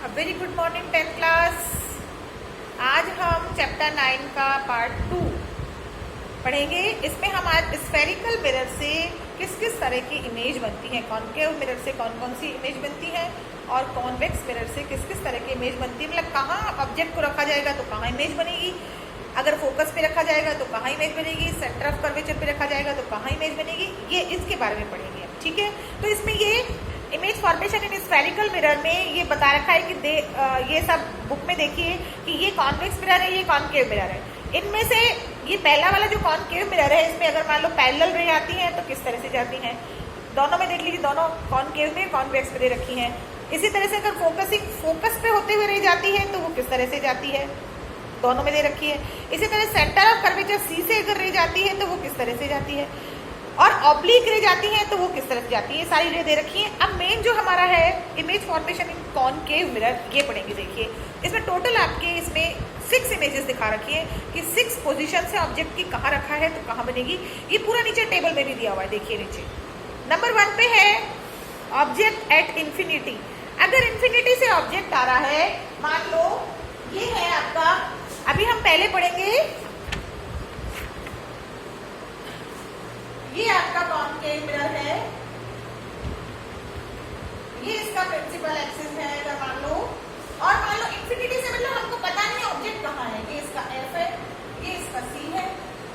Very good morning 10th class. आज हम chapter 9 का पार्ट 2 पढ़ेंगे। इसमें हम आज स्फेरिकल मिरर से किस किस तरह की इमेज बनती है, कॉन्केव मिरर से कौन कौन सी इमेज बनती है और कॉन्वेक्स मिरर से किस किस तरह की इमेज बनती है, मतलब कहाँ ऑब्जेक्ट को रखा जाएगा तो कहाँ इमेज बनेगी, अगर फोकस पे रखा जाएगा तो कहाँ इमेज बनेगी, सेंटर ऑफ कर्वेचर पे रखा जाएगा तो कहाँ इमेज बनेगी, ये इसके बारे में पढ़ेंगे हम। ठीक है, तो इसमें ये image formation in spherical mirror में ये बता रखा है कि ये सब बुक में देखिए कि ये कॉन्वेक्स मिरर है, ये कॉन्केव मिरर है। इनमें से ये पहला वाला जो कॉन्केव मिरर है, इसमें अगर मान लो पैरेलल रे आती हैं तो किस तरह से जाती हैं, दोनों में देख लीजिए, दोनों कॉन्केव में कॉन्वेक्स में दे रखी हैं। इसी तरह से अगर फोकस पे होते हुए रह जाती है तो वो किस तरह से जाती है, दोनों में दे रखी है। इसी तरह सेंटर ऑफ कर्वेचर सी से अगर रह जाती है तो वो किस तरह से जाती है, और ऑब्लिक रे जाती है तो वो किस तरह से जाती है, ये सारी रे दे रखी है। अब मेन जो हमारा है इमेज फॉर्मेशन इन कॉनकेव मिरर, ये पढ़ेंगे। देखिए इसमें टोटल आपके इसमें 6 इमेजेस दिखा रखी है कि 6 पोजीशन से ऑब्जेक्ट की कहाँ रखा है तो कहाँ बनेगी। ये पूरा नीचे टेबल में भी दिया हुआ है, देखिए नीचे नंबर 1 पे है ऑब्जेक्ट एट इंफिनिटी। अगर इंफिनिटी से ऑब्जेक्ट आ रहा है, मान लो ये है आपका, अभी हम पहले पढ़ेंगे, ये आपका कॉनकेव मिरर है, ये इसका प्रिंसिपल एक्सिस है अगर मान लो, और मान लो इंफिनिटी से मतलब हमको पता नहीं ऑब्जेक्ट कहाँ है, ये इसका एफ है, ये इसका सी है।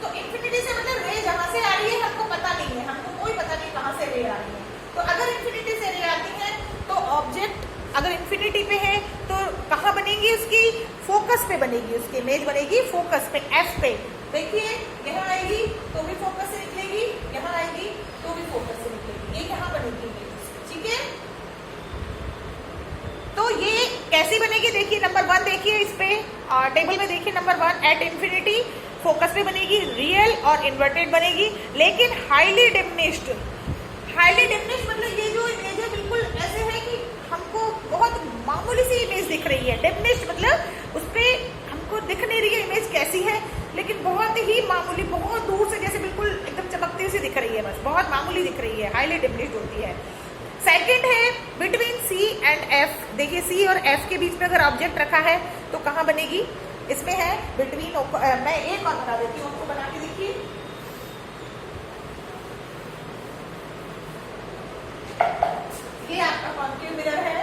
तो इंफिनिटी से मतलब रे जहां से आ रही है हमको पता नहीं है, हमको कोई पता नहीं कहाँ से रे आ रही है। तो अगर इंफिनिटी से रे आती है तो ऑब्जेक्ट अगर इंफिनिटी पे है तो कहाँ बनेगी, उसकी फोकस पे बनेगी, उसकी इमेज बनेगी फोकस पे, एफ पे। देखिए यहाँ आएगी तो भी फोकस से निकलेगी, यहाँ आएगी तो भी फोकस से निकलेगी, ये यहाँ बनेगी इमेज। ठीक है, तो ये कैसी बनेगी, देखिए नंबर 1 देखिए इस पे टेबल में देखिए नंबर 1 एट इंफिनिटी फोकस पे बनेगी, रियल और इन्वर्टेड बनेगी, लेकिन हाईली डिमिनिश्ड। हाईली डिमिनिश्ड मतलब ये जो इमेज है बिल्कुल ऐसे है कि हमको बहुत मामूली सी इमेज दिख रही है। डिमिनिश्ड मतलब उस पे हमको दिख नहीं रही है इमेज कैसी है, लेकिन बहुत ही मामूली, बहुत दूर से जैसे बिल्कुल एकदम चमकती हुई दिख रही है, बस बहुत मामूली दिख रही है, हाईली डिमिनिश्ड होती है। सेकंड है बिटवीन सी एंड एफ। देखिए सी और एफ के बीच में अगर ऑब्जेक्ट रखा है तो कहाँ बनेगी, इसमें है बिटवीन, मैं एक और बता देती हूँ आपको, बना के देखिए। ये आपका कॉन्केव मिरर है,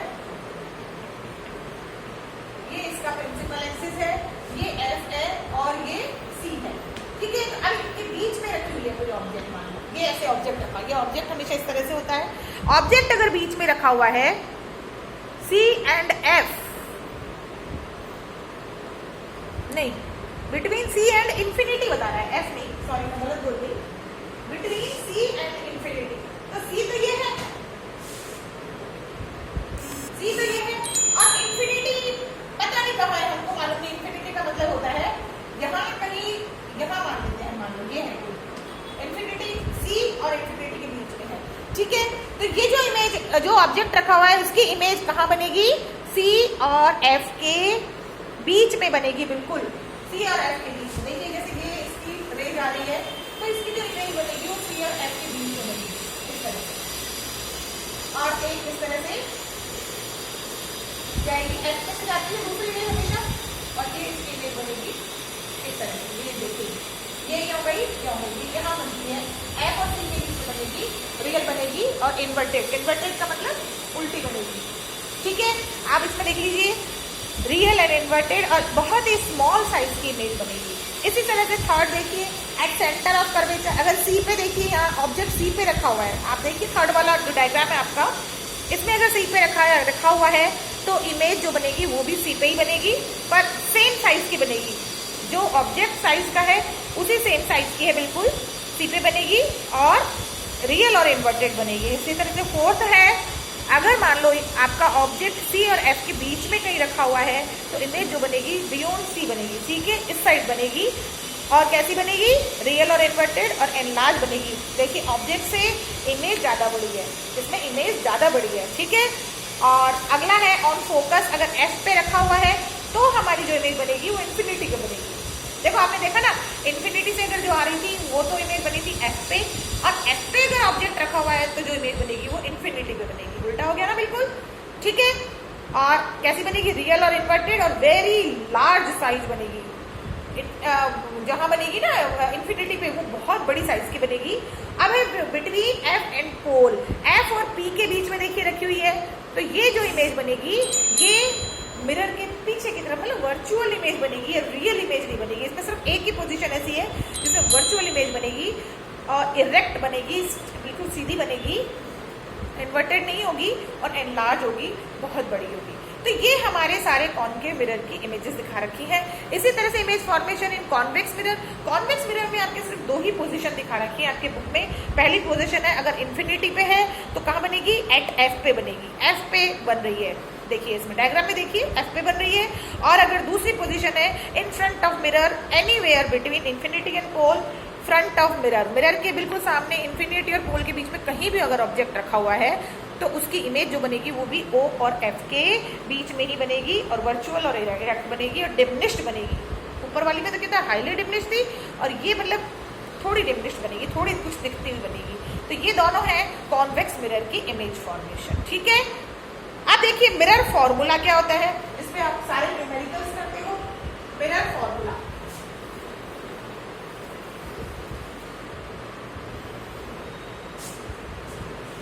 ये इसका प्रिंसिपल एक्सिस है, ये एफ है और ये सी है। ठीक है, अब इनके बीच में रखी हुई है कोई ऑब्जेक्ट, मान लो ये ऐसे ऑब्जेक्ट रखा, ये ऑब्जेक्ट हमेशा इस तरह से होता है। ऑब्जेक्ट अगर बीच में रखा हुआ है सी एंड एफ, नहीं बिटवीन सी एंड इंफिनिटी बता रहा है, एफ नहीं, सॉरी मैं गलत बोल गई, बिटवीन सी एंड इंफिनिटी। तो सी तो ये है, सी तो ये है, और इंफिनिटी पता नहीं कहाँ है, हमको मालूम नहीं। इंफिनिटी का मतलब होता है यहाँ कहीं, यहाँ मान लेते हैं, मान लो ये है इंफिनिटी, सी और इंफिनिटी के बीच में है। ठीक है, तो ये जो इमेज, जो ऑब्जेक्ट रखा हुआ है उसकी इमेज कहाँ बनेगी, सी और एफ के बीच में बनेगी, बिल्कुल सी और एफ के बीच में। देखिए जैसे ये इसकी रे जा रही है तो इसकी जो इमेज बनेगी वो सी और एफ के बीच में बनेगी इस तरह से, और एक इस तरह से जाएगी, एफ पे से जाती है दूसरी रे हमेशा, और ये इसकी इमेज बनेगी इस तरह से। ये देखिए ये क्यों गई, क्यों गई, यहाँ बनती है, एफ और सी के बीच में बनेगी, रियल बनेगी और इन्वर्टेड। इन्वर्टेड का मतलब उल्टी बनेगी। ठीक है, आप इसमें देख लीजिए रियल एंड इन्वर्टेड, और बहुत ही स्मॉल साइज की इमेज बनेगी। इसी तरह से थर्ड देखिए एट सेंटर ऑफ कर्वेचर, अगर सी पे देखिए, यहाँ ऑब्जेक्ट सी पे रखा हुआ है, आप देखिए थर्ड वाला जो डायग्राम है आपका, इसमें अगर सी पे रखा हुआ है तो इमेज जो बनेगी वो भी सी पे ही बनेगी, पर सेम साइज की बनेगी, जो ऑब्जेक्ट साइज का है उसी सेम साइज की है, बिल्कुल सी पे बनेगी और रियल और इन्वर्टेड बनेगी। इसी तरह से फोर्थ है, अगर मान लो आपका ऑब्जेक्ट सी और एफ के बीच में कहीं रखा हुआ है तो इमेज जो बनेगी बियॉन्ड सी बनेगी, सी के इस साइड बनेगी, और कैसी बनेगी, रियल और इन्वर्टेड और एनलार्ज बनेगी। देखिए ऑब्जेक्ट से इमेज ज़्यादा बड़ी है, इसमें इमेज ज़्यादा बड़ी है। ठीक है, और अगला है ऑन फोकस, अगर एफ पे रखा हुआ है तो हमारी जो इमेज बनेगी वो इन्फिनिटी की बनेगी। देखो आपने देखा ना, इन्फिनिटी से अगर जो आ रही थी वो तो इमेज बनी थी एफ पे, और एफ पे अगर ऑब्जेक्ट रखा हुआ है तो जो इमेज बनेगी वो इन्फिनिटी पे बनेगी। उल्टा हो गया ना बिल्कुल। ठीक है, और कैसी बनेगी, रियल और इन्वर्टेड, और वेरी लार्ज साइज बनेगी। जहां बनेगी ना इंफिनिटी पे, वो बहुत बड़ी साइज की बनेगी। अब है between F and pole, F और पी के बीच में देखिए रखी हुई है। तो ये जो इमेज बनेगी ये मिरर के पीछे की तरफ, मतलब वर्चुअल इमेज बनेगी, ये रियल इमेज नहीं बनेगी। इसमें सिर्फ एक ही पोजीशन ऐसी है जिसमें वर्चुअल इमेज बनेगी और इरेक्ट बनेगी, बिल्कुल सीधी बनेगी, इन्वर्टेड नहीं होगी, और एनलार्ज होगी, बहुत बड़ी होगी। तो ये हमारे सारे कॉनकेव मिरर की इमेजेस दिखा रखी है। इसी तरह से इमेज फॉर्मेशन इन कॉन्वेक्स मिरर, कॉन्वेक्स मिरर में आपके सिर्फ दो ही पोजीशन दिखा रखी है आपके बुक में। पहली पोजीशन है अगर इन्फिनिटी पे है तो कहाँ बनेगी, एट एफ पे बनेगी, एफ पे बन रही है, देखिए इसमें डायग्राम में देखिए एफ पे बन रही है। और अगर दूसरी पोजीशन है in front of mirror anywhere between infinity and pole, front of mirror, mirror के बिल्कुल सामने इन्फिनिटी और पोल के बीच में कहीं भी अगर ऑब्जेक्ट रखा हुआ है तो उसकी इमेज जो बनेगी वो भी ओ और एफ के बीच में ही बनेगी, और वर्चुअल और इरेक्ट बनेगी, और डिमिनिश्ड बनेगी। ऊपर वाली में तो कितना हाईली डिमिनिश्ड थी, और ये मतलब थोड़ी डिमिनिश्ड बनेगी, थोड़ी कुछ दिखती हुई बनेगी। तो ये दोनों हैं कॉन्वेक्स मिरर की इमेज फॉर्मेशन, ठीक है। अब देखिए मिरर फॉर्मूला क्या होता है, इसमें आप सारे न्यूमेरिकल्स करते हो। मिरर फॉर्मूला,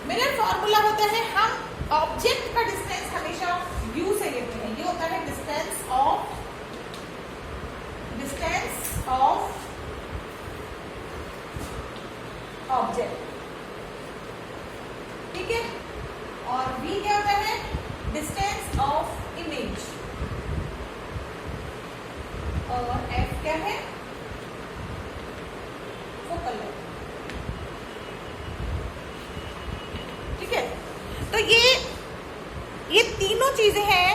मिरर फॉर्मूला होता है, हम ऑब्जेक्ट का डिस्टेंस हमेशा व्यू से लेते हैं। ये होता है डिस्टेंस ऑफ ऑब्जेक्ट, ठीक है। और v क्या होता है, डिस्टेंस ऑफ इमेज, और f क्या है, फोकल लेंथ, ठीक है। तो ये तीनों चीजें हैं,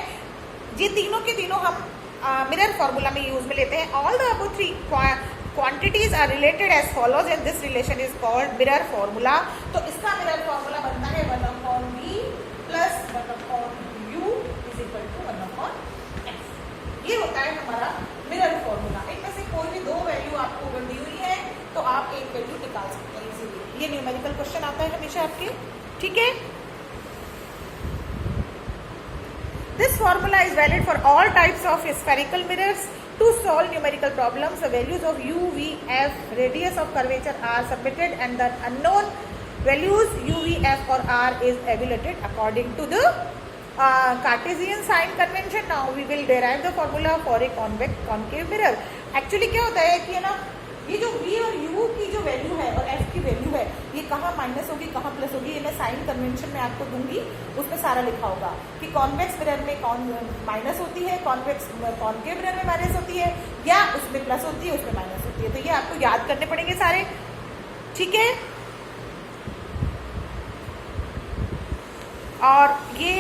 ये तीनों के तीनों हम मिरर फॉर्मूला में यूज में लेते हैं। All the above three quantities are related as follows and this relation is called mirror formula. तो इसका मिरर फॉर्मूला बनता है 1/v plus 1/u is equal to 1/f। ये होता है हमारा मिरर फॉर्मूला। इनमें से कोई भी दो वैल्यू आपको अगर दी हुई है तो आप एक वैल्यू निकाल सकते हैं इजीली। ये न्यूमेरिकल क्वेश्चन आता है हमेशा आपके, ठीक है। This formula is valid for all types of spherical mirrors. To solve numerical problems, the values of u, v, f, radius of curvature are submitted, and the unknown values u, v, f, or r is evaluated according to the Cartesian sign convention. Now we will derive the formula for a convex concave mirror. Actually क्या होता है कि है ना, ये जो v और u की जो वैल्यू है और f की वैल्यू है, ये कहाँ माइनस होगी कहाँ प्लस होगी, ये मैं साइन कन्वेंशन में आपको दूंगी, उसमें सारा लिखा होगा कि कॉन्वेक्स मिरर में माइनस होती है, कॉन्केव मिरर में माइनस होती है, या उसमें प्लस होती है उसमें माइनस होती है। तो ये आपको याद करने पड़ेंगे सारे, ठीक है। और ये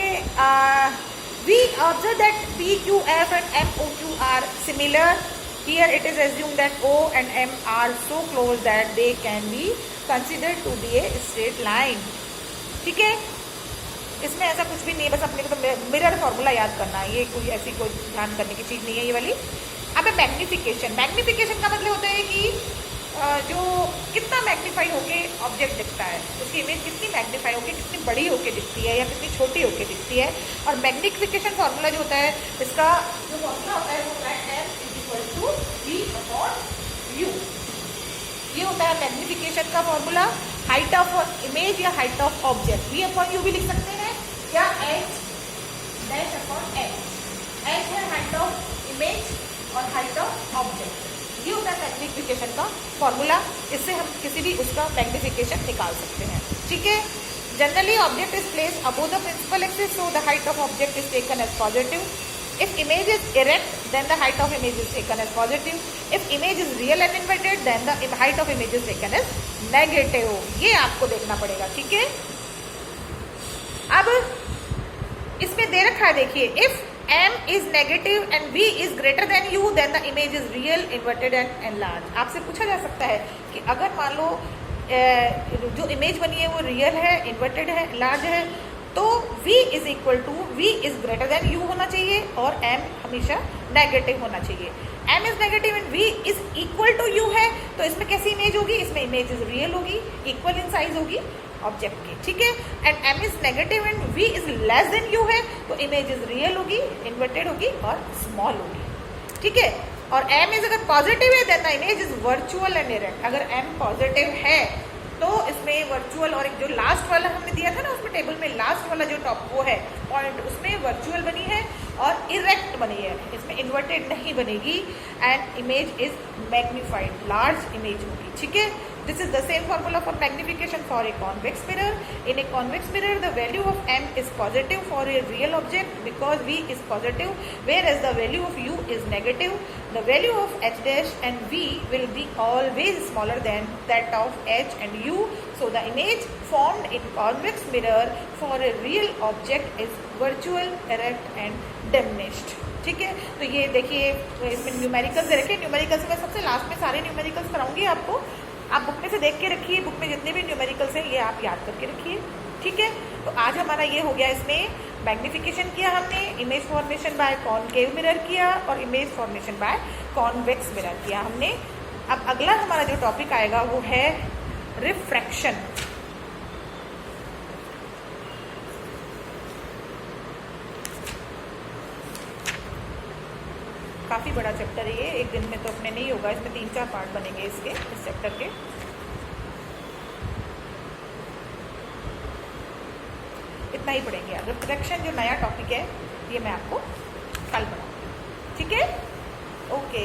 we observe that p, q, f and m, o, q are similar. Here it is assumed that O and M are so close that they can be considered to be a straight line, ठीक है। इसमें ऐसा कुछ भी नहीं है, बस अपने को तो मिरर फॉर्मूला याद करना है, ये कोई ऐसी कोई ध्यान करने की चीज़ नहीं है ये वाली। अब है मैग्निफिकेशन। मैग्निफिकेशन का मतलब होता है कि जो कितना मैग्नीफाई होके ऑब्जेक्ट दिखता है, उसकी इमेज कितनी मैग्नीफाई होके, कितनी बड़ी होके दिखती है या कितनी छोटी होके दिखती है। और मैग्निफिकेशन फार्मूला जो होता है, इसका जो फार्मूला होता है वो होता है m = v/u। ये होता है मैग्निफिकेशन का फॉर्मूला। हाइट ऑफ इमेज या हाइट ऑफ ऑब्जेक्ट v/u भी लिख सकते हैं, या h-h है हाइट ऑफ इमेज और हाइट ऑफ ऑब्जेक्ट। ये होता है मैग्निफिकेशन का फॉर्मूला, इससे हम किसी भी उसका मैग्निफिकेशन निकाल सकते हैं, ठीक है। Generally object is placed above the principal axis, so the height of object is taken as positive. If image is erect, then the height of image is taken as positive. If image is real and inverted, then the height of image is taken as negative. ये आपको देखना पड़ेगा, ठीक है। अब इसमें दे रखा है, देखिए, if m is negative and v is greater than u, then the image is real, inverted and enlarged. आपसे पूछा जा सकता है कि अगर मान लो जो इमेज बनी है वो रियल है, इन्वर्टेड है, लार्ज है, तो v is greater than u होना चाहिए और m हमेशा नेगेटिव होना चाहिए। m is negative and v is equal to u है, तो इसमें कैसी इमेज होगी, इसमें इमेज इज रियल होगी, इक्वल इन साइज होगी, ऑब्जेक्ट के, ठीक है। And m is negative and v is less than u है, तो इमेज इज रियल होगी, इन्वर्टेड होगी और स्मॉल होगी, ठीक है। और m इज अगर पॉजिटिव है then the image is virtual and erect. अगर m पॉजिटिव है तो इसमें वर्चुअल, और एक जो लास्ट वाला हमने दिया था ना उसमें टेबल में लास्ट वाला जो टॉप वो है पॉइंट, उसमें वर्चुअल बनी है और इरेक्ट बनी है, इसमें इन्वर्टेड नहीं बनेगी। And image is magnified, large image होगी, ठीक है। This is the same formula for magnification for a convex mirror. In a convex mirror, the value of m is positive for a real object because v is positive, whereas the value of u is negative. The value of h dash and v will be always smaller than that of h and u. So the image formed in convex mirror for a real object is virtual, erect and diminished. ठीक है, तो ये देखिए इसमें numericals दे रखे हैं। Numericals में सबसे लास्ट में सारे न्यूमेरिकल्स कराऊंगी आपको, आप बुक में से देख के रखिए, बुक में जितने भी न्यूमेरिकल्स हैं ये आप याद करके रखिए, ठीक है। तो आज हमारा ये हो गया, इसमें मैग्निफिकेशन किया हमने, image formation by concave mirror किया और image formation by convex mirror किया हमने। अब अगला हमारा जो टॉपिक आएगा वो है रिफ्रैक्शन। काफ़ी बड़ा चैप्टर है ये, एक दिन में तो अपने नहीं होगा, इसमें 3-4 पार्ट बनेंगे इसके, इस चैप्टर के। इतना ही पढ़ेंगे यार। रिफ्रैक्शन जो नया टॉपिक है ये मैं आपको कल पढ़ाऊंगी, ठीक है। ओके।